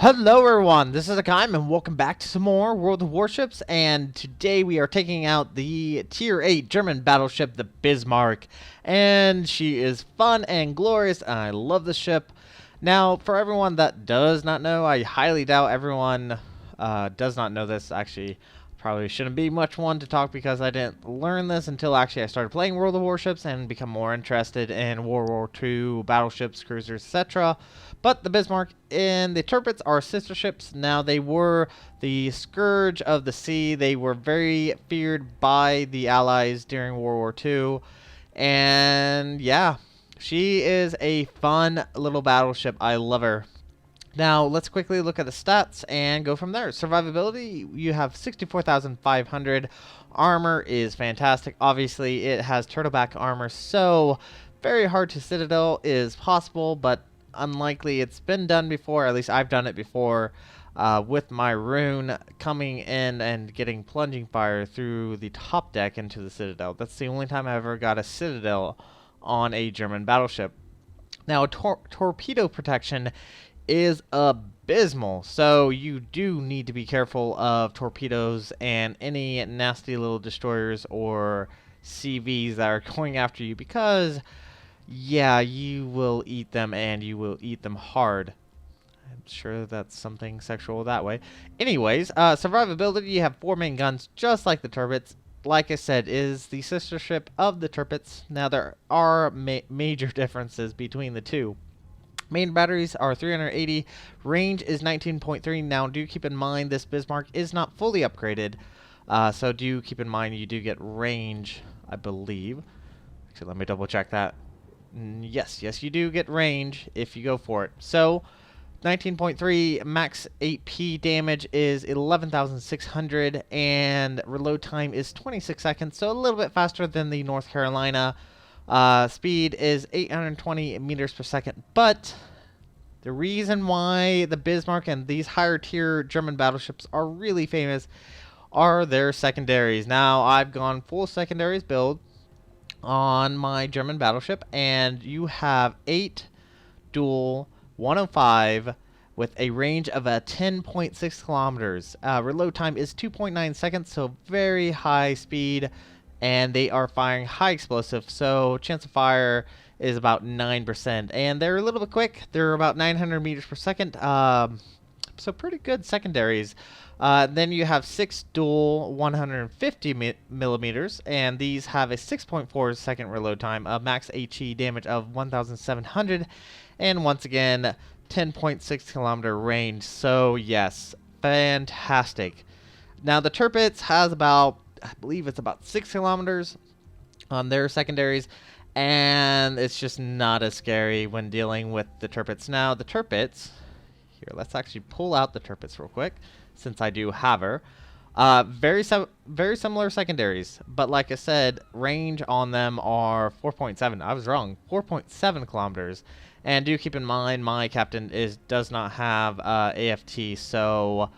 Hello everyone, this is Hakaym and welcome back to some more World of Warships, and today we are taking out the Tier 8 German battleship, the Bismarck, and she is fun and glorious and I love the ship. Now, for everyone that does not know, I highly doubt everyone does not know this. Actually, probably shouldn't be much one to talk because I didn't learn this until actually I started playing World of Warships and become more interested in World War II battleships, cruisers, etc. But the Bismarck and the Tirpitz are sister ships. Now, they were the scourge of the sea. They were very feared by the Allies during World War II. And yeah, she is a fun little battleship. I love her. Now, let's quickly look at the stats and go from there. Survivability, you have 64,500. Armor is fantastic. Obviously, it has turtleback armor, so very hard to citadel is possible, but unlikely. It's been done before, at least I've done it before, with my rune coming in and getting plunging fire through the top deck into the citadel. That's the only time I ever got a citadel on a German battleship. Now, torpedo protection is abysmal, so you do need to be careful of torpedoes and any nasty little destroyers or CVs that are going after you, because yeah, you will eat them and you will eat them hard. I'm sure that's something sexual that way. Anyways, survivability, you have 4 main guns just like the Tirpitz. Like I said, is the sister ship of the Tirpitz. Now, there are major differences between the two. Main batteries are 380. Range is 19.3. Now, do keep in mind this Bismarck is not fully upgraded. So do keep in mind you do get range, I believe. Actually, let me double check that. Yes, you do get range if you go for it. So, 19.3 max AP damage is 11,600, and reload time is 26 seconds, so a little bit faster than the North Carolina. Speed is 820 meters per second, but the reason why the Bismarck and these higher tier German battleships are really famous are their secondaries. Now, I've gone full secondaries build on my German battleship, and you have 8 dual 105 with a range of 10.6 kilometers. Reload time is 2.9 seconds, so very high speed, and they are firing high explosive, so chance of fire is about 9%, and they're a little bit quick. They're about 900 meters per second, so pretty good secondaries. Then you have 6 dual 150 millimeters, and these have a 6.4 second reload time, a max HE damage of 1,700, and once again 10.6 kilometer range. So yes, fantastic. Now, the Tirpitz has about, I believe it's about 6 kilometers on their secondaries, and it's just not as scary when dealing with the Tirpitz. Now, the Tirpitz, here, let's actually pull out the Tirpitz real quick, since I do have her. Very similar secondaries, but like I said, range on them are 4.7. I was wrong, 4.7 kilometers. And do keep in mind, my captain does not have AFT, so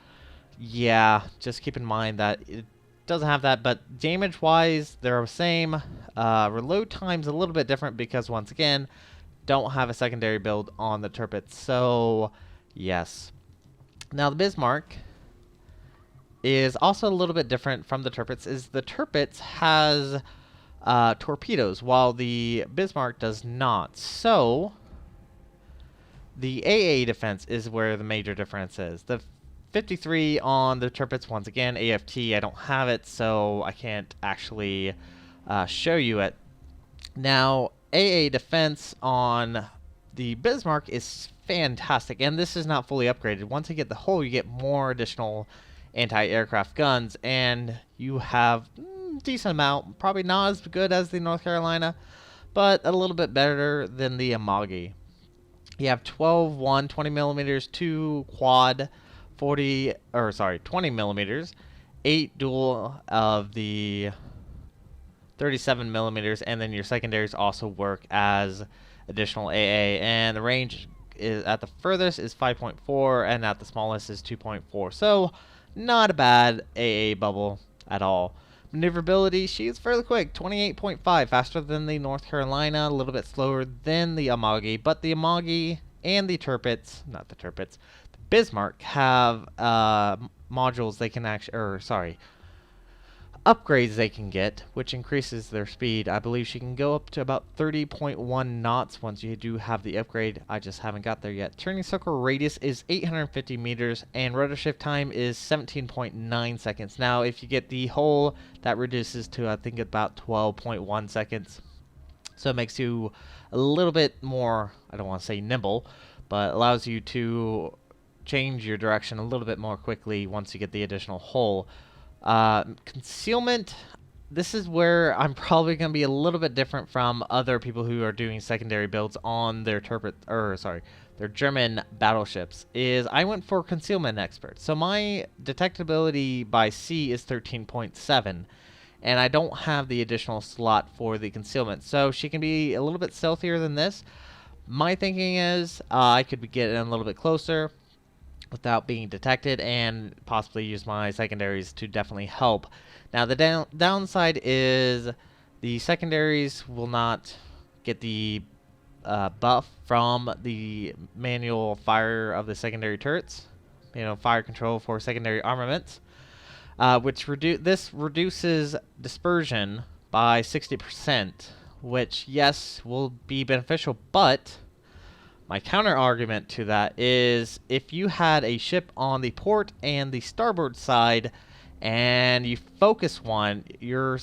yeah, just keep in mind that it doesn't have that. But damage-wise, they're the same. Reload time's a little bit different because, once again, don't have a secondary build on the Tirpitz. So yes. Now, the Bismarck is also a little bit different from the Tirpitz. The Tirpitz has torpedoes, while the Bismarck does not. So the AA defense is where the major difference is. The 53 on the Tirpitz, once again, AFT, I don't have it, so I can't actually show you it. Now, AA defense on the Bismarck is fantastic, and this is not fully upgraded. Once you get the hull, you get more additional anti-aircraft guns, and you have decent amount. Probably not as good as the North Carolina, but a little bit better than the Amagi. You have 12-1, 20 millimeters, 2 quad, 20 millimeters, 8 dual of the 37 millimeters, and then your secondaries also work as additional AA, and the range is at the furthest is 5.4, and at the smallest is 2.4. So not a bad AA bubble at all. Maneuverability, she is fairly quick, 28.5, faster than the North Carolina, a little bit slower than the Amagi, but the Amagi and the Tirpitz, not the Tirpitz, Bismarck have modules they can actually, or sorry, upgrades they can get, which increases their speed. I believe she can go up to about 30.1 knots once you do have the upgrade. I just haven't got there yet. Turning circle radius is 850 meters, and rudder shift time is 17.9 seconds. Now, if you get the hull, that reduces to, I think, about 12.1 seconds. So it makes you a little bit more, I don't want to say nimble, but allows you to change your direction a little bit more quickly once you get the additional hull. Concealment, this is where I'm probably going to be a little bit different from other people who are doing secondary builds on their their German battleships, is I went for concealment expert. So my detectability by sea is 13.7, and I don't have the additional slot for the concealment. So she can be a little bit stealthier than this. My thinking is I could be getting a little bit closer without being detected, and possibly use my secondaries to definitely help. Now the downside is the secondaries will not get the buff from the manual fire of the secondary turrets, fire control for secondary armaments, which reduces dispersion by 60%, which yes will be beneficial, but my counter argument to that is if you had a ship on the port and the starboard side and you focus one, your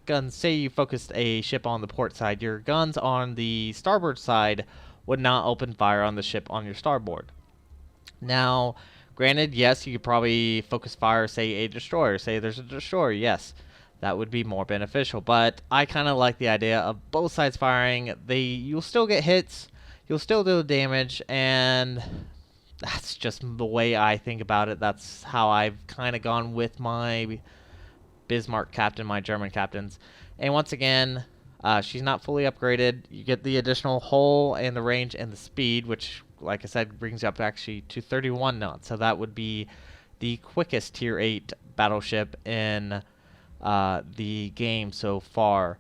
guns, say you focused a ship on the port side, your guns on the starboard side would not open fire on the ship on your starboard. Now, granted, yes, you could probably focus fire, say a destroyer, say there's a destroyer, yes, that would be more beneficial, but I kind of like the idea of both sides firing. You'll still get hits, you'll still do damage, and that's just the way I think about it. That's how I've kind of gone with my Bismarck captain, my German captains. And once again, she's not fully upgraded. You get the additional hull and the range and the speed, which, like I said, brings you up actually to 31 knots. So that would be the quickest Tier 8 battleship in the game so far.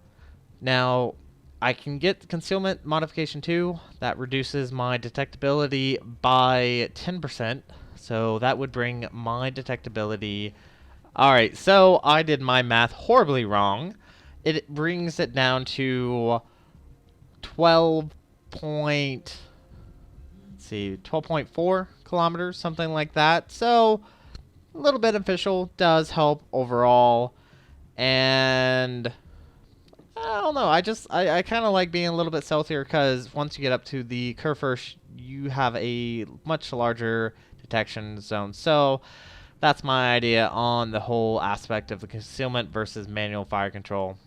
Now, I can get concealment modification too. That reduces my detectability by 10%. So that would bring my detectability. Alright, so I did my math horribly wrong. It brings it down to 12.4 kilometers, something like that. So a little beneficial, does help overall. And I don't know. I kind of like being a little bit stealthier because once you get up to the Kurfürst, you have a much larger detection zone. So that's my idea on the whole aspect of the concealment versus manual fire control.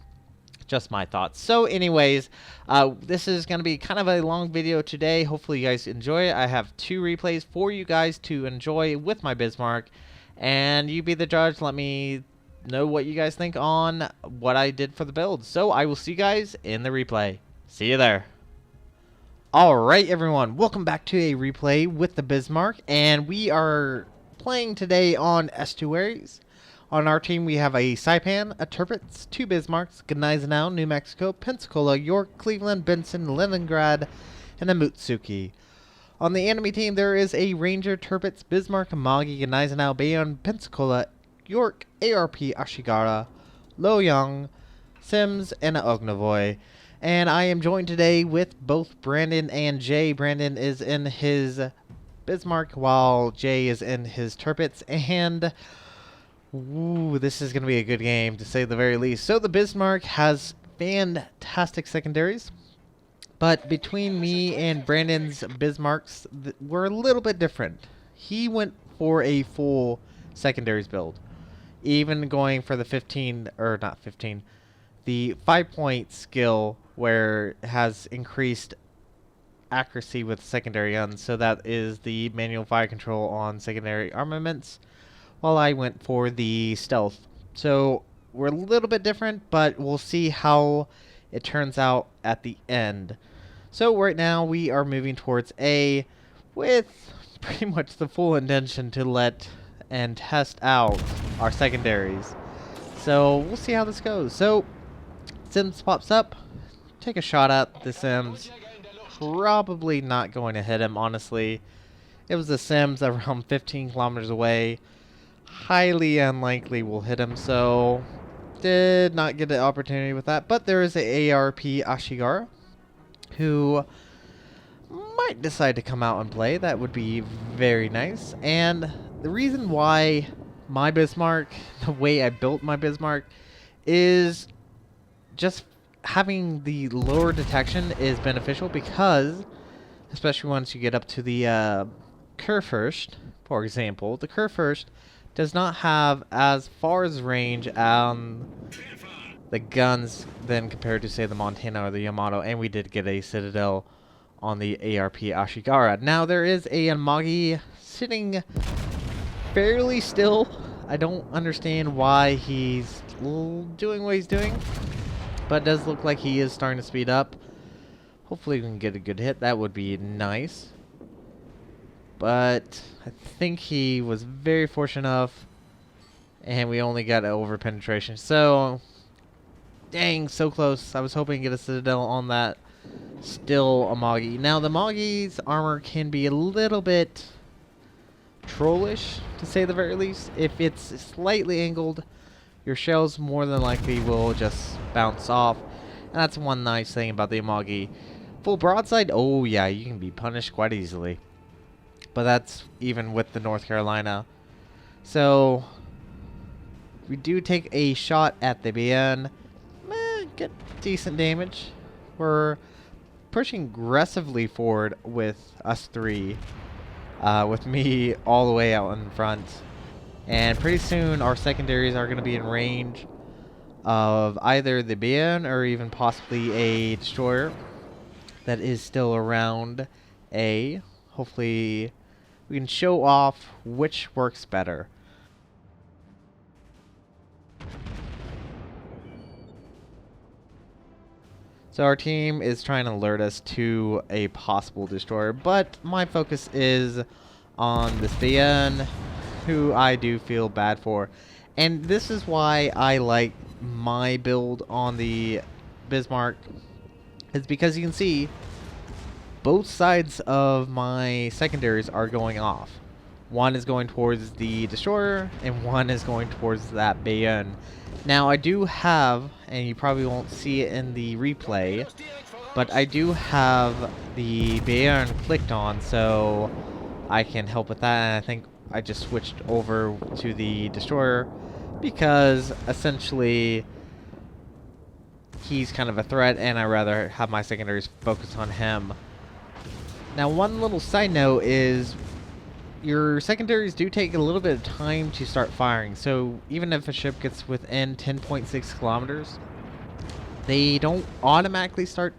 Just my thoughts. So anyways, this is going to be kind of a long video today. Hopefully you guys enjoy it. I have 2 replays for you guys to enjoy with my Bismarck. And you be the judge. Let me know what you guys think on what I did for the build. So I will see you guys in the replay. See you there. Alright everyone, welcome back to a replay with the Bismarck, and we are playing today on estuaries. On our team we have a Saipan, a Tirpitz, 2 Bismarcks, Gneisenau, New Mexico, Pensacola, York, Cleveland, Benson, Leningrad, and a Mutsuki. On the enemy team there is a Ranger, Tirpitz, Bismarck, Amagi, Gneisenau, Bayonne, Pensacola, York, ARP, Ashigara, Loyang, Sims, and Ognavoy. And I am joined today with both Brandon and Jay. Brandon is in his Bismarck while Jay is in his Tirpitz. And ooh, this is going to be a good game to say the very least. So the Bismarck has fantastic secondaries. But between me and Brandon's Bismarcks, we're a little bit different. He went for a full secondaries build. Even going for the 5-point skill where it has increased accuracy with secondary guns. So that is the manual fire control on secondary armaments, while I went for the stealth. So we're a little bit different, but we'll see how it turns out at the end. So right now we are moving towards A with pretty much the full intention to let and test out our secondaries. So we'll see how this goes. So Sims pops up, take a shot at the Sims. Probably not going to hit him, honestly. It was the Sims around 15 kilometers away. Highly unlikely we'll hit him, so did not get an opportunity with that. But there is a ARP Ashigara who might decide to come out and play. That would be very nice. And the reason why my Bismarck, the way I built my Bismarck, is just having the lower detection is beneficial because, especially once you get up to the Kurfürst, for example, the Kurfürst does not have as far as range on the guns than compared to, say, the Montana or the Yamato, and we did get a Citadel on the ARP Ashigara. Now, there is a Amagi sitting fairly still. I don't understand why he's doing what he's doing, but it does look like he is starting to speed up. Hopefully we can get a good hit. That would be nice. But I think he was very fortunate enough, and we only got over penetration. So, dang, so close. I was hoping to get a Citadel on that still Amagi. Now, the Amagi's armor can be a little bit trollish, to say the very least. If it's slightly angled, your shells more than likely will just bounce off. And that's one nice thing about the Amagi. Full broadside, oh yeah, you can be punished quite easily. But that's even with the North Carolina. So, we do take a shot at the BN. Get decent damage. We're pushing aggressively forward with us three. With me all the way out in front. And pretty soon our secondaries are going to be in range of either the BN or even possibly a destroyer that is still around A. Hopefully we can show off which works better. So our team is trying to alert us to a possible destroyer, but my focus is on this BN, who I do feel bad for. And this is why I like my build on the Bismarck, is because you can see both sides of my secondaries are going off. One is going towards the destroyer, and one is going towards that BN. Now, I do have, and you probably won't see it in the replay, but I do have the BN clicked on, so I can help with that. And I think I just switched over to the destroyer because essentially he's kind of a threat, and I'd rather have my secondaries focus on him. Now, one little side note is your secondaries do take a little bit of time to start firing. So even if a ship gets within 10.6 kilometers, they don't automatically start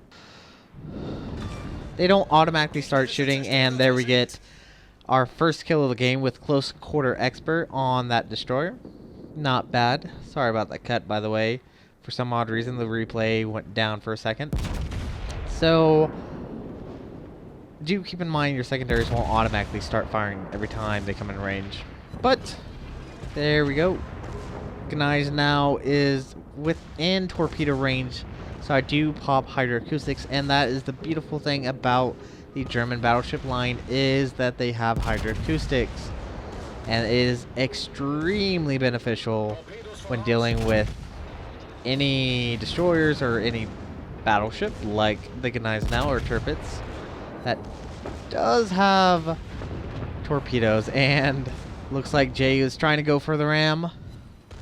shooting. And there we get our first kill of the game with close quarter expert on that destroyer. Not bad. Sorry about that cut, by the way. For some odd reason, the replay went down for a second. So do keep in mind your secondaries won't automatically start firing every time they come in range. But there we go. Gneiss now is within torpedo range, so I do pop hydroacoustics, and that is the beautiful thing about the German battleship line, is that they have hydroacoustics, and it is extremely beneficial when dealing with any destroyers or any battleship like the Gneiss now or Tirpitz that does have torpedoes. And looks like Jay is trying to go for the ram,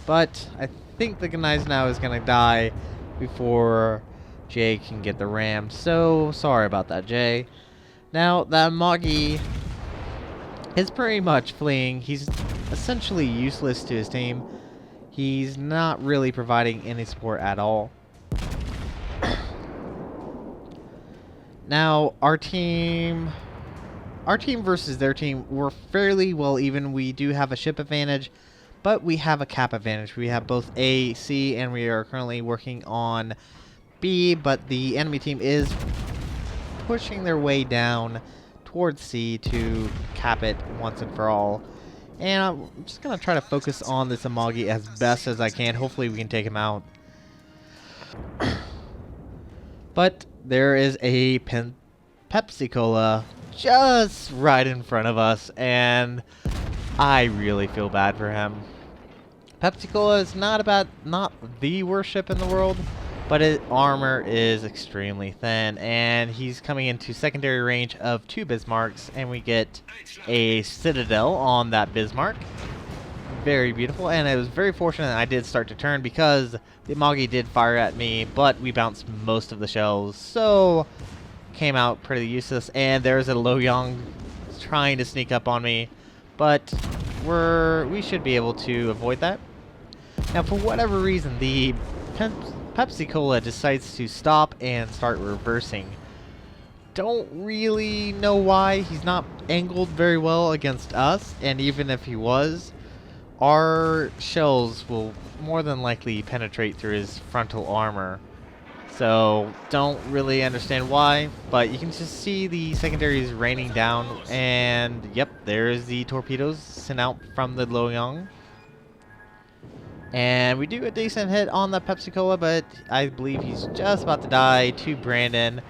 but I think the Gneiss now is going to die before Jay can get the ram. So sorry about that, Jay. Now that Amagi is pretty much fleeing. He's essentially useless to his team. He's not really providing any support at all. Now, our team versus their team, we're fairly well even. We do have a ship advantage, but we have a cap advantage. We have both A, C, and we are currently working on B, but the enemy team is pushing their way down towards C to cap it once and for all. And I'm just going to try to focus on this Amagi as best as I can. Hopefully we can take him out. But there is a Pepsi Cola just right in front of us, and I really feel bad for him. Pepsi-Cola is not the worst ship in the world, but its armor is extremely thin, and he's coming into secondary range of 2 Bismarcks, and we get a Citadel on that Bismarck. Very beautiful, and it was very fortunate that I did start to turn because the Amagi did fire at me, but we bounced most of the shells, so came out pretty useless. And there's a Loyang trying to sneak up on me, but we should be able to avoid that. Now, for whatever reason, the Pepsi-Cola decides to stop and start reversing. Don't really know why. He's not angled very well against us, and even if he was, our shells will more than likely penetrate through his frontal armor. So, don't really understand why, but you can just see the secondaries raining down, and yep, there's the torpedoes sent out from the Loyang. And we do a decent hit on the Pepsi-Cola, but I believe he's just about to die to Brandon.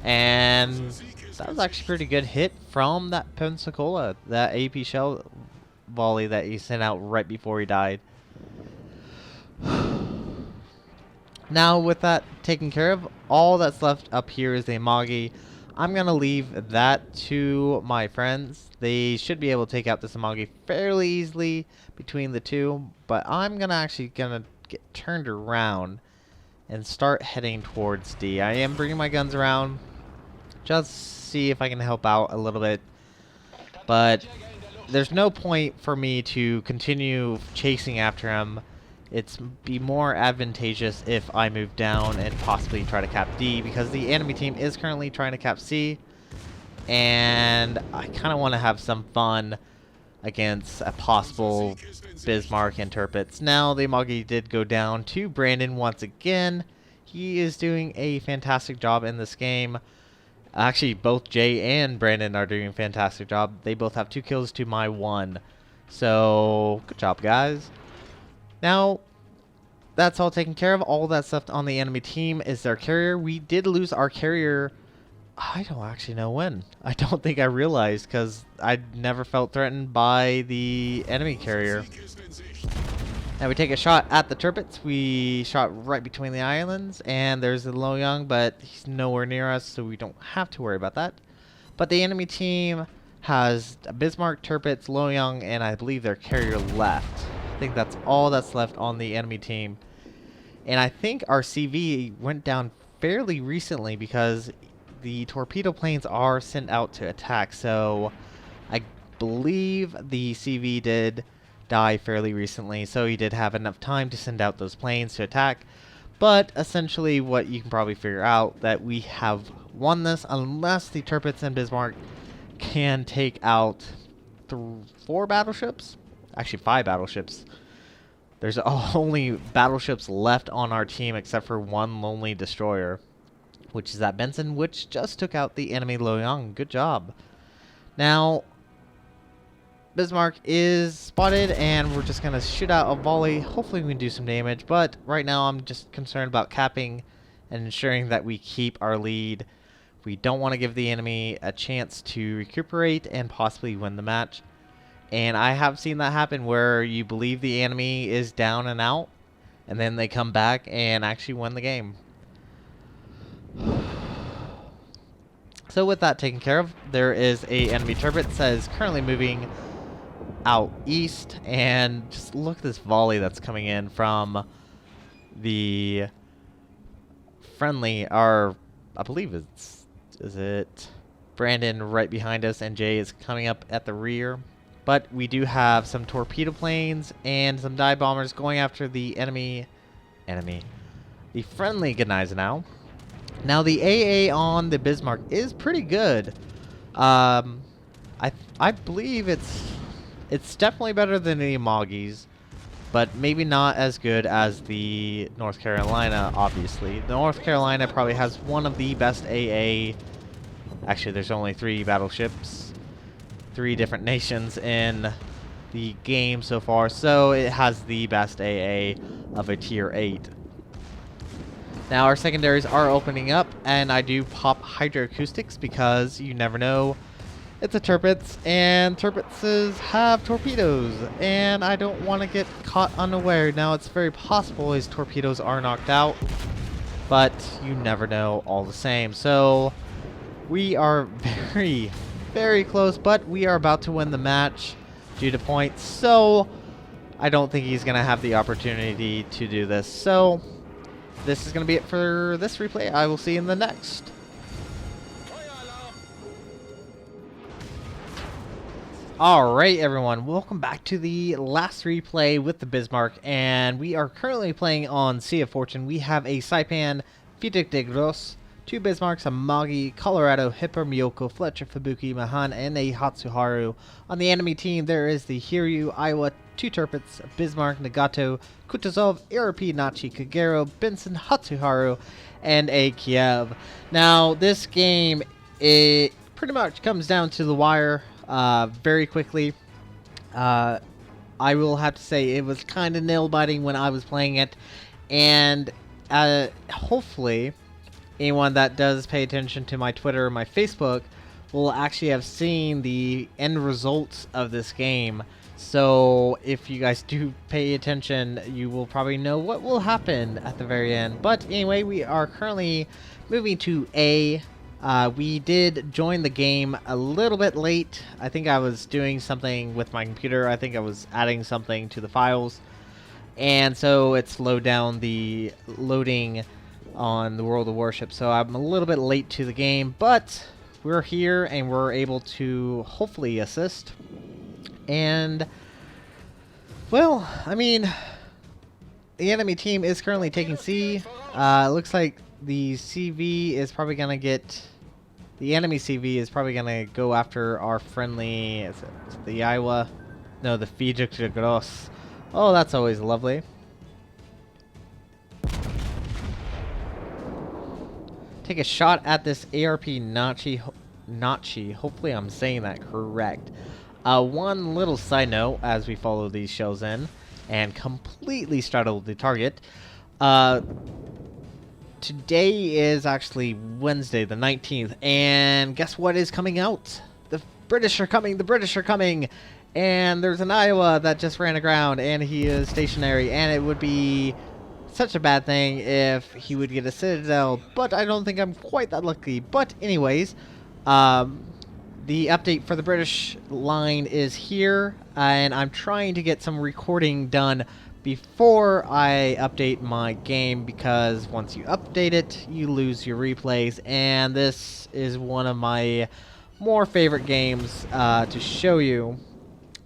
And that was actually a pretty good hit from that Pepsi-Cola, that AP shell volley that he sent out right before he died. Now, with that taken care of, all that's left up here is the Amagi. I'm going to leave that to my friends. They should be able to take out this Amagi fairly easily between the two, but I'm actually going to get turned around and start heading towards D. I am bringing my guns around, just see if I can help out a little bit, but there's no point for me to continue chasing after him. It's be more advantageous if I move down and possibly try to cap D, because the enemy team is currently trying to cap C, and I kind of want to have some fun against a possible Bismarck and Tirpitz. Now, the Amagi did go down to Brandon once again. He is doing a fantastic job in this game. Actually, both Jay and Brandon are doing a fantastic job. They both have 2 kills to my 1. So, good job, guys. Now, that's all taken care of. All that's left on the enemy team is their carrier. We did lose our carrier. I don't actually know when. I don't think I realized, because I never felt threatened by the enemy carrier. Now we take a shot at the Tirpitz. We shot right between the islands, and there's the Loyang, but he's nowhere near us, so we don't have to worry about that. But the enemy team has a Bismarck, Tirpitz, Loyang, and I believe their carrier left. I think that's all that's left on the enemy team. And I think our CV went down fairly recently, because the torpedo planes are sent out to attack, so I believe the CV did die fairly recently, so he did have enough time to send out those planes to attack. But essentially, what you can probably figure out, that we have won this unless the Tirpitz and Bismarck can take out 4 battleships, actually 5 battleships. There's only battleships left on our team except for 1 lonely destroyer, which is that Benson, which just took out the enemy Loyang. Good job. Now, Bismarck is spotted, and we're just going to shoot out a volley. Hopefully we can do some damage, but right now I'm just concerned about capping and ensuring that we keep our lead. We don't want to give the enemy a chance to recuperate and possibly win the match. And I have seen that happen, where you believe the enemy is down and out, and then they come back and actually win the game. So with that taken care of, there is a enemy Tirpitz that is currently moving out east, and just look at this volley that's coming in from the friendly, I believe is it Brandon right behind us, and Jay is coming up at the rear. But we do have some torpedo planes and some dive bombers going after the the friendly Gneisenau. Now the AA on the Bismarck is pretty good. I believe it's definitely better than the Amagi's, but maybe not as good as the North Carolina, obviously. The North Carolina probably has one of the best AA. Actually, there's only 3 battleships, 3 different nations in the game so far, so it has the best AA of a tier 8. Now our secondaries are opening up, and I do pop hydroacoustics because you never know. It's a Tirpitz, and Tirpitzes have torpedoes, and I don't want to get caught unaware. Now it's very possible his torpedoes are knocked out, but you never know all the same. So we are very, very close, but we are about to win the match due to points, so I don't think he's going to have the opportunity to do this. So this is going to be it for this replay. I will see you in the next. Alright everyone, welcome back to the last replay with the Bismarck, and we are currently playing on Sea of Fortune. We have a Saipan, VIII de Gros, 2 Bismarcks, a Magi, Colorado, Hipper, Miyoko, Fletcher, Fubuki, Mahan, and a Hatsuharu. On the enemy team, there is the Hiryu, Iowa, 2 Tirpitz, Bismarck, Nagato, Kutuzov, ARP, Nachi, Kagero, Benson, Hatsuharu, and a Kiev. Now, this game, it pretty much comes down to the wire very quickly. I will have to say it was kind of nail-biting when I was playing it, and hopefully anyone that does pay attention to my Twitter or my Facebook will actually have seen the end results of this game. So if you guys do pay attention, you will probably know what will happen at the very end. But anyway, we are currently moving to A. We did join the game a little bit late. I think I was doing something with my computer. I think I was adding something to the files, and so it slowed down the loading on the World of Warships. So I'm a little bit late to the game, but we're here and we're able to hopefully assist. And well, I mean, the enemy team is currently taking C. It looks like the CV is probably gonna get, the enemy CV is probably gonna go after our friendly, is it the Iowa? No, the VIII de Gros. Oh, that's always lovely. Take a shot at this ARP Nachi. Hopefully I'm saying that correct. One little side note as we follow these shells in and completely straddle the target. Today is actually Wednesday the 19th, and guess what is coming out? The British are coming, the British are coming! And there's an Iowa that just ran aground, and he is stationary, and it would be such a bad thing if he would get a Citadel, but I don't think I'm quite that lucky. But anyways, the update for the British line is here, and I'm trying to get some recording done before I update my game, because once you update it, you lose your replays, and this is one of my more favorite games to show you.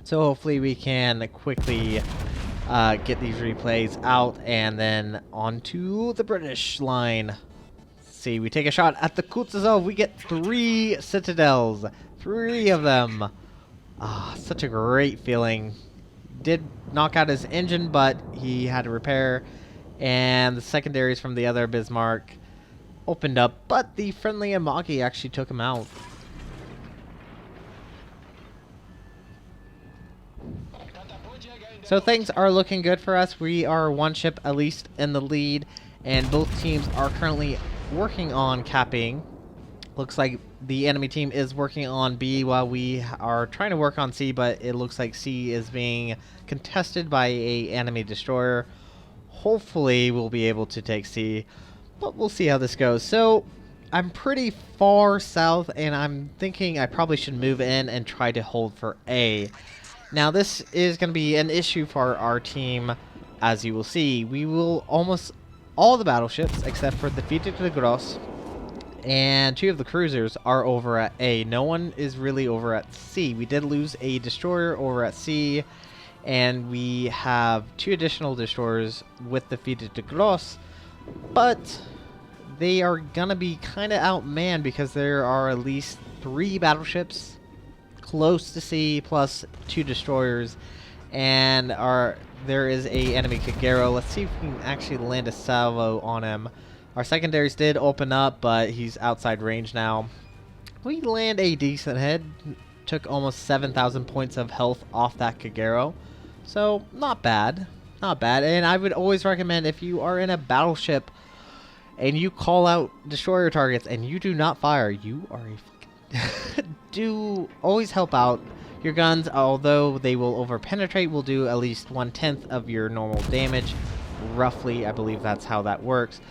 So hopefully we can quickly get these replays out, and then onto the British line. See, we take a shot at the Kutuzov. We get 3 Citadels. 3 of them. Ah, such a great feeling. Did knock out his engine, but he had to repair, and the secondaries from the other Bismarck opened up, but the friendly Amagi actually took him out. So things are looking good for us. We are 1 ship at least in the lead, and both teams are currently working on capping. Looks like the enemy team is working on B while we are trying to work on C, but it looks like C is being contested by a enemy destroyer. Hopefully we'll be able to take C, but we'll see how this goes. So I'm pretty far south, and I'm thinking I probably should move in and try to hold for A. Now this is going to be an issue for our team, as you will see. We will almost all the battleships, except for the VIII de Gros, and 2 of the cruisers are over at A. No one is really over at C. We did lose a destroyer over at C, and we have 2 additional destroyers with the VIII de Gros, but they are gonna be kind of outmanned because there are at least 3 battleships close to C plus 2 destroyers, and there is a enemy Kagero. Let's see if we can actually land a salvo on him. Our secondaries did open up, but he's outside range now. We land a decent hit. Took almost 7,000 points of health off that Kagero. So, not bad. Not bad. And I would always recommend, if you are in a battleship and you call out destroyer targets and you do not fire, you are a fucking do always help out. Your guns, although they will over-penetrate, will do at least 1/10 of your normal damage. Roughly, I believe that's how that works.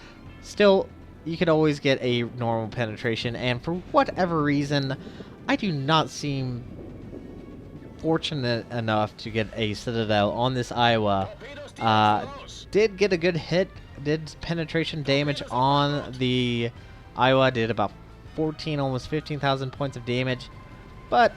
Still, you could always get a normal penetration, and for whatever reason, I do not seem fortunate enough to get a Citadel on this Iowa. Did get a good hit, did penetration damage on the Iowa, did about 14, almost 15,000 points of damage, but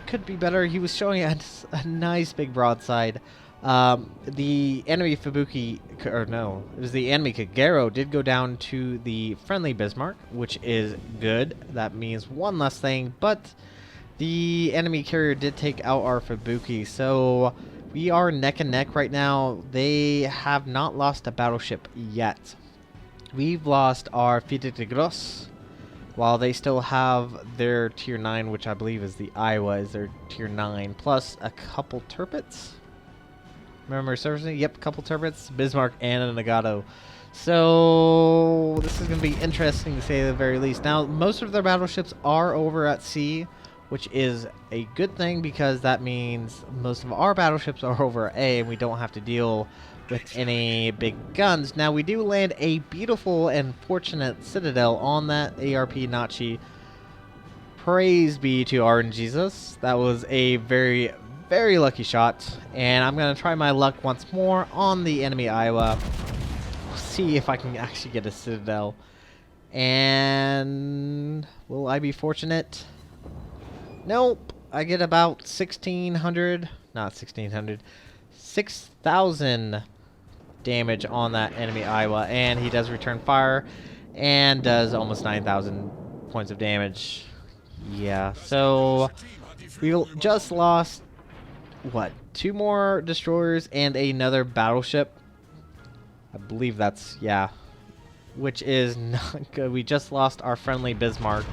could be better. He was showing a nice big broadside. The enemy Fubuki, or no, it was the enemy Kagero, did go down to the friendly Bismarck, which is good. That means one less thing, but the enemy carrier did take out our Fubuki, so we are neck and neck right now. They have not lost a battleship yet. We've lost our Fide de Gros, while they still have their tier 9, which I believe is the Iowa, is their tier 9, plus a couple turrets. Remember servicing? Yep, a couple turrets, Bismarck and a Nagato. So this is going to be interesting to say the very least. Now, most of their battleships are over at sea, which is a good thing because that means most of our battleships are over at A and we don't have to deal with any big guns. Now, we do land a beautiful and fortunate Citadel on that ARP Nachi. Praise be to our Jesus. That was a very, very lucky shot. And I'm going to try my luck once more on the enemy Iowa. We'll see if I can actually get a Citadel. And will I be fortunate? Nope. I get about 1,600. Not 1,600. 6,000 damage on that enemy Iowa, and he does return fire and does almost 9,000 points of damage. Yeah, so we just lost what, 2 more destroyers and another battleship. I believe that's, yeah, which is not good. We just lost our friendly Bismarck,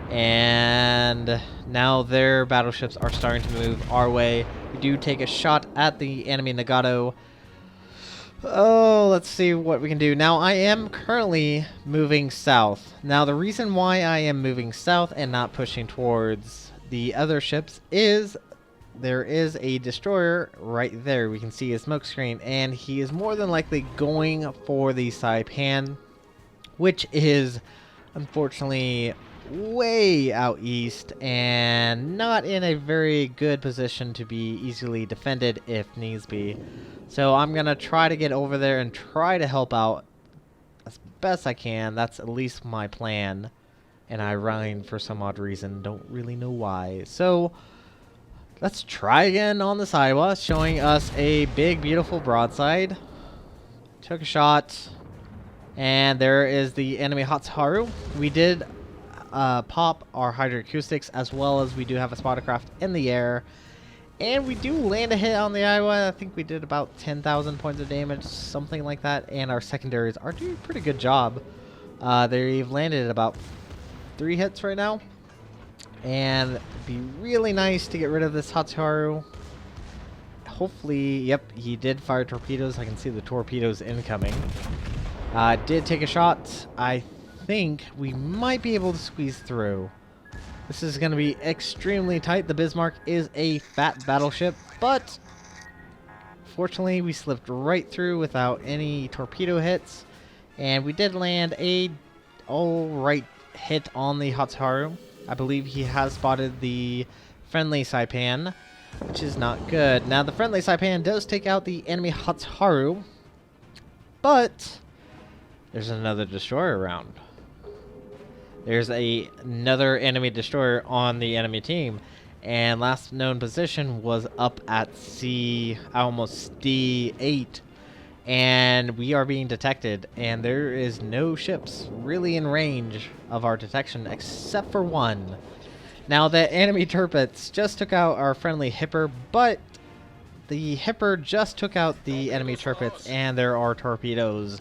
and now their battleships are starting to move our way. We do take a shot at the enemy Nagato. Oh, let's see what we can do. Now, I am currently moving south. Now, the reason why I am moving south and not pushing towards the other ships is there is a destroyer right there. We can see his smoke screen, and he is more than likely going for the Saipan, which is unfortunately way out east and not in a very good position to be easily defended if needs be. So I'm gonna try to get over there and try to help out as best I can. That's at least my plan. And I rhyme for some odd reason, don't really know why. So let's try again on this Iowa, showing us a big beautiful broadside. Took a shot, and there is the enemy Hatsuharu. We did pop our hydroacoustics, as well as we do have a spotter craft in the air, and we do land a hit on the Iowa. I think we did about 10,000 points of damage, something like that, and our secondaries are doing a pretty good job. They've landed at about 3 hits right now, and it'd be really nice to get rid of this Hatsuharu. Hopefully, yep, he did fire torpedoes. I can see the torpedoes incoming. Did take a shot. I think we might be able to squeeze through. This is going to be extremely tight. The Bismarck is a fat battleship, but fortunately we slipped right through without any torpedo hits, and we did land a alright hit on the Hatsuharu. I believe he has spotted the friendly Saipan, which is not good. Now, the friendly Saipan does take out the enemy Hatsuharu, but there's another destroyer around. There's another enemy destroyer on the enemy team, and last known position was up at C, almost D8, and we are being detected, and there is no ships really in range of our detection except for one. Now, the enemy turrets just took out our friendly Hipper, but the Hipper just took out the enemy turrets, and there are torpedoes.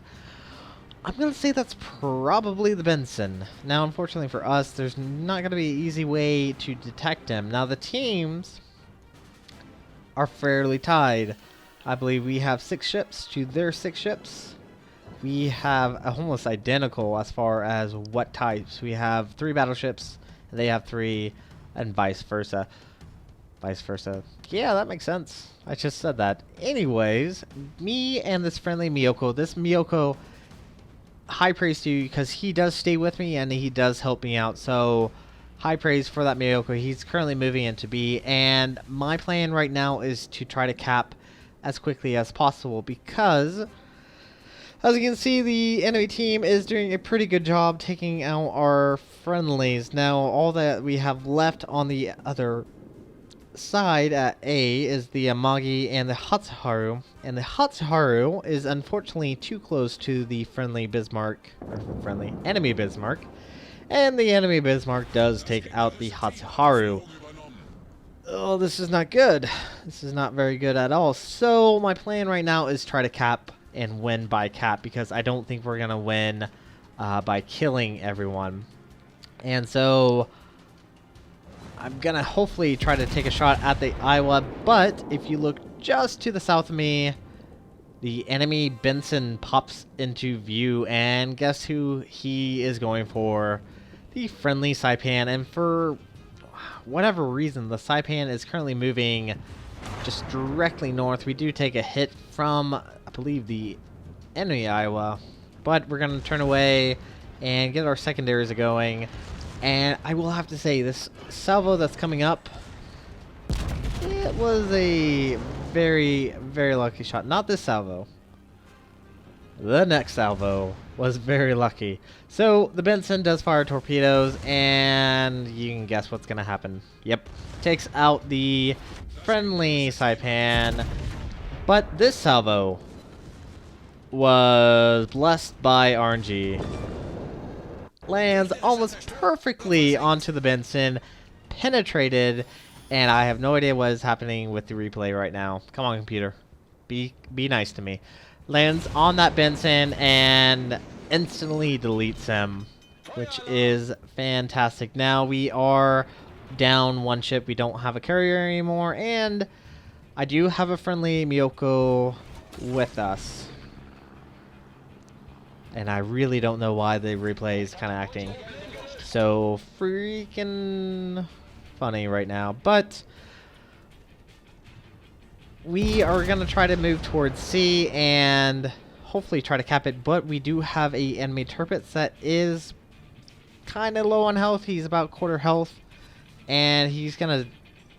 I'm going to say that's probably the Benson. Now, unfortunately for us, there's not going to be an easy way to detect him. Now, the teams are fairly tied. I believe we have 6 ships to their 6 ships. we have almost identical as far as what types. We have 3 battleships, they have 3, and vice versa. Vice versa. Yeah, that makes sense. I just said that. Anyways, me and this friendly Miyoko. This Miyoko, high praise to you because he does stay with me and he does help me out. So, high praise for that Miyoko. He's currently moving into B. And my plan right now is to try to cap as quickly as possible because, as you can see, the enemy team is doing a pretty good job taking out our friendlies. Now, all that we have left on the other side at A is the Amagi and the Hatsuharu, and the Hatsuharu is unfortunately too close to the friendly Bismarck, or friendly enemy Bismarck, and the enemy Bismarck does take out the Hatsuharu. Oh, this is not good. This is not very good at all. So my plan right now is try to cap and win by cap because I don't think we're gonna win by killing everyone, and so I'm gonna hopefully try to take a shot at the Iowa, but if you look just to the south of me, the enemy Benson pops into view, and guess who he is going for? The friendly Saipan, and for whatever reason, the Saipan is currently moving just directly north. We do take a hit from, I believe, the enemy Iowa, but we're gonna turn away and get our secondaries going. And I will have to say, this salvo that's coming up, it was a very, very lucky shot. Not this salvo. The next salvo was very lucky. So, the Benson does fire torpedoes, and you can guess what's going to happen. Yep. Takes out the friendly Saipan. But this salvo was blessed by RNG. Lands almost perfectly onto the Benson, penetrated, and I have no idea what is happening with the replay right now. Come on, computer. Be nice to me. Lands on that Benson and instantly deletes him, which is fantastic. Now we are down 1 ship. We don't have a carrier anymore, and I do have a friendly Miyoko with us. And I really don't know why the replay is kind of acting so freaking funny right now. But we are going to try to move towards C and hopefully try to cap it. But we do have a enemy Tirpitz that is kind of low on health. He's about quarter health. And he's going to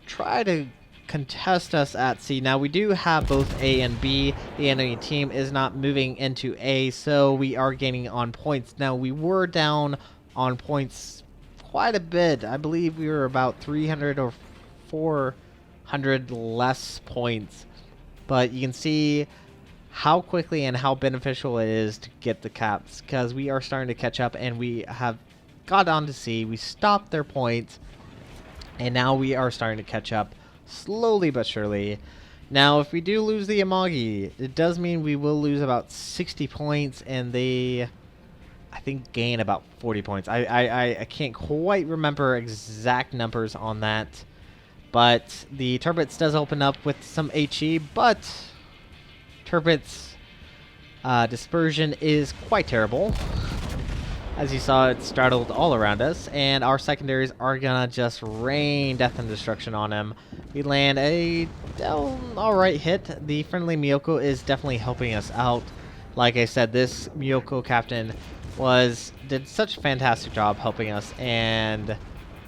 try to contest us at C. Now we do have both A and B. The enemy team is not moving into A, so we are gaining on points. Now we were down on points quite a bit. I believe we were about 300 or 400 less points, but you can see how quickly and how beneficial it is to get the caps because we are starting to catch up and we have got on to C. We stopped their points and now we are starting to catch up slowly but surely. Now, if we do lose the Amagi, it does mean we will lose about 60 points, and they, I think, gain about 40 points. I can't quite remember exact numbers on that, but the Tirpitz does open up with some HE, but Tirpitz dispersion is quite terrible. As you saw, it startled all around us, and our secondaries are gonna just rain death and destruction on him. We land a alright hit. The friendly Miyoko is definitely helping us out. Like I said, this Miyoko captain did such a fantastic job helping us, and I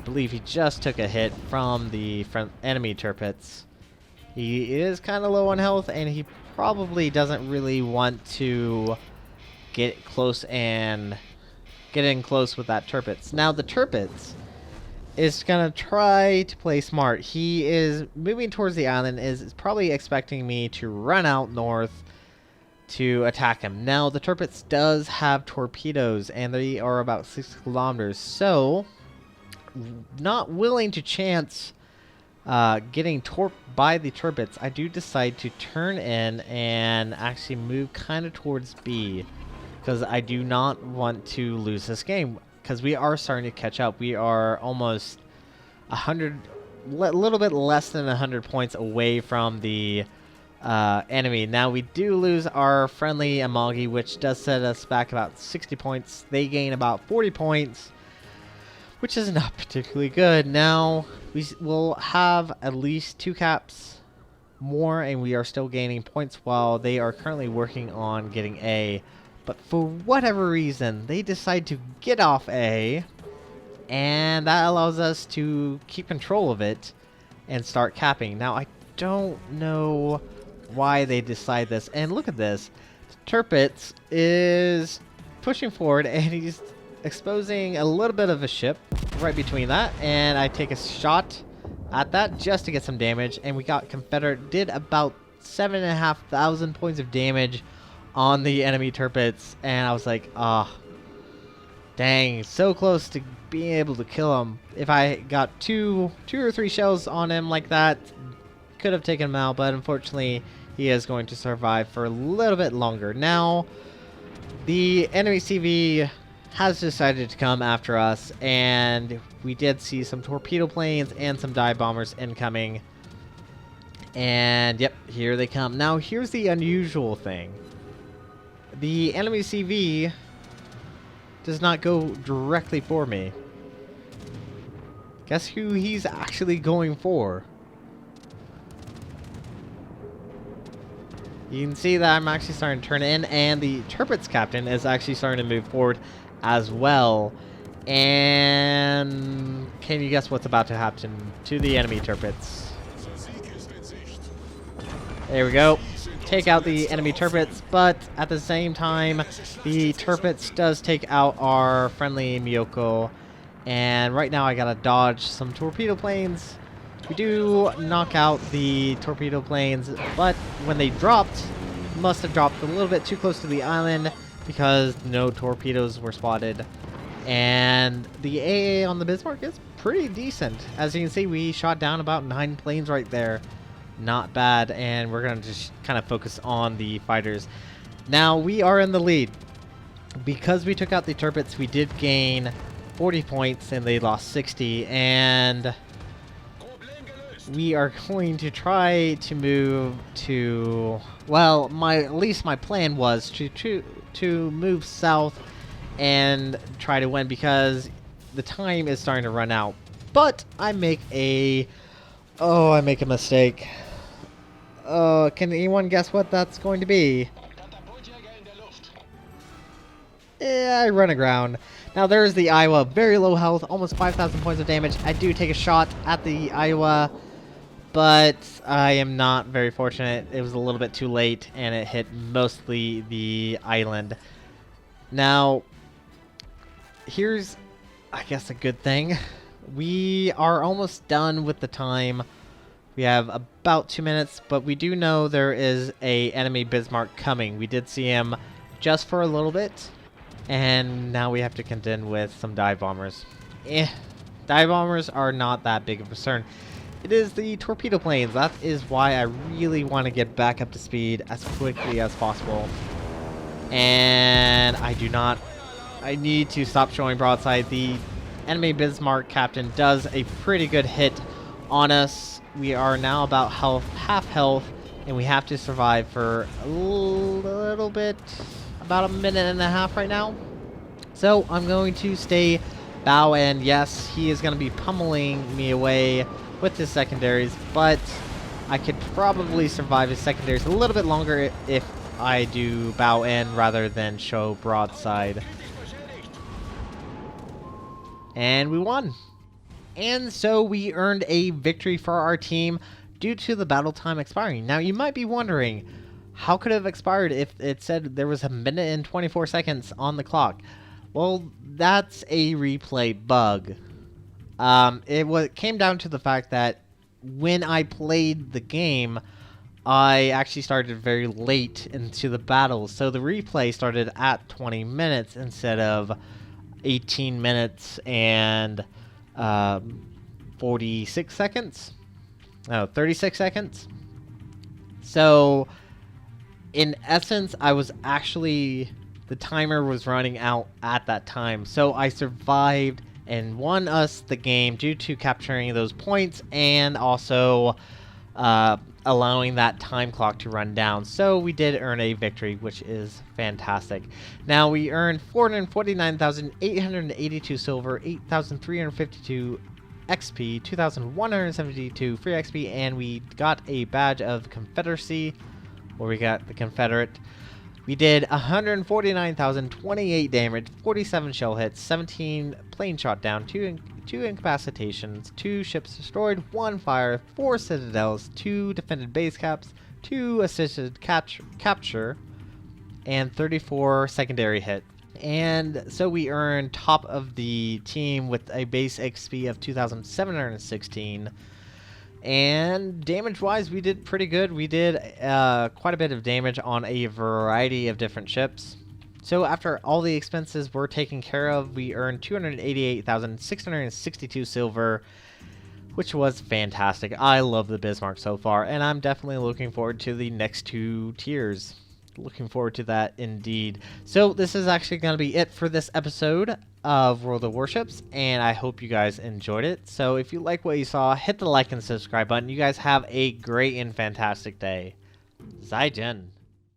believe he just took a hit from the enemy Tirpitz. He is kind of low on health, and he probably doesn't really want to get close and get in close with that Tirpitz. Now the Tirpitz is gonna try to play smart. He is moving towards the island, is probably expecting me to run out north to attack him. Now the Tirpitz does have torpedoes and they are about 6 kilometers, so not willing to chance getting torped by the Tirpitz, I do decide to turn in and actually move kind of towards B. Because I do not want to lose this game. Because we are starting to catch up. We are almost 100, a little bit less than 100 points away from the enemy. Now we do lose our friendly Amagi, which does set us back about 60 points. They gain about 40 points, which is not particularly good. Now we will have at least 2 caps more, and we are still gaining points while they are currently working on getting A. But for whatever reason, they decide to get off A, and that allows us to keep control of it and start capping. Now, I don't know why they decide this. And look at this. Tirpitz is pushing forward, and he's exposing a little bit of a ship right between that. And I take a shot at that just to get some damage. And we got Confederate, did about 7,500 points of damage on the enemy Tirpitz. And I was like, ah, dang, so close to being able to kill him. If I got two or three shells on him like that, could have taken him out, but unfortunately he is going to survive for a little bit longer. Now the enemy CV has decided to come after us, and we did see some torpedo planes and some dive bombers incoming, and yep, here they come. Now here's the unusual thing. The enemy CV does not go directly for me. Guess who he's actually going for? You can see that I'm actually starting to turn in, and the Tirpitz captain is actually starting to move forward as well. And can you guess what's about to happen to the enemy Tirpitz? There we go. Take out the enemy Tirpitz, but at the same time, the Tirpitz does take out our friendly Miyoko. And right now I gotta dodge some torpedo planes. We do knock out the torpedo planes, but when they dropped, must have dropped a little bit too close to the island because no torpedoes were spotted. And the AA on the Bismarck is pretty decent. As you can see, we shot down about 9 planes right there. Not bad, and we're going to just kind of focus on the fighters. Now, we are in the lead. Because we took out the Tirpitz, we did gain 40 points, and they lost 60, and we are going to try to move to, well, at least my plan was to move south and try to win because the time is starting to run out. But I make a mistake. Can anyone guess what that's going to be? Yeah, I run aground. Now there's the Iowa, very low health, almost 5,000 points of damage. I do take a shot at the Iowa, but I am not very fortunate. It was a little bit too late, and it hit mostly the island. Now, here's, I guess, a good thing. We are almost done with the time. We have about 2 minutes, but we do know there is a enemy Bismarck coming. We did see him just for a little bit, and now we have to contend with some dive bombers. Dive bombers are not that big of a concern. It is the torpedo planes. That is why I really want to get back up to speed as quickly as possible. And I need to stop showing broadside. The enemy Bismarck captain does a pretty good hit on us. We are now about half health, and we have to survive for a little bit, about 1.5 minutes right now. So I'm going to stay bow, and yes, he is going to be pummeling me away with his secondaries, but I could probably survive his secondaries a little bit longer if I do bow in rather than show broadside. And we won. And so we earned a victory for our team due to the battle time expiring. Now you might be wondering, how could it have expired if it said there was 1 minute and 24 seconds on the clock? Well, that's a replay bug. It came down to the fact that when I played the game, I actually started very late into the battle, so the replay started at 20 minutes instead of 18 minutes and 46 seconds. No, 36 seconds. So, in essence, the timer was running out at that time, so I survived and won us the game due to capturing those points and also allowing that time clock to run down. So we did earn a victory, which is fantastic. Now we earned 449,882 silver, 8,352 XP, 2,172 free XP, and we got a badge of Confederacy, where we got the Confederate. We did 149,028 damage, 47 shell hits, 17 plane shot down, 2 incapacitations, 2 ships destroyed, 1 fire, 4 citadels, 2 defended base caps, 2 assisted capture, and 34 secondary hit. And so we earned top of the team with a base XP of 2,716. And damage-wise, we did pretty good. We did quite a bit of damage on a variety of different ships. So after all the expenses were taken care of, we earned 288,662 silver, which was fantastic. I love the Bismarck so far, and I'm definitely looking forward to the next 2 tiers. Looking forward to that indeed. So this is actually going to be it for this episode of World of Warships, and I hope you guys enjoyed it. So if you like what you saw, hit the like and subscribe button. You guys have a great and fantastic day. Zaijian.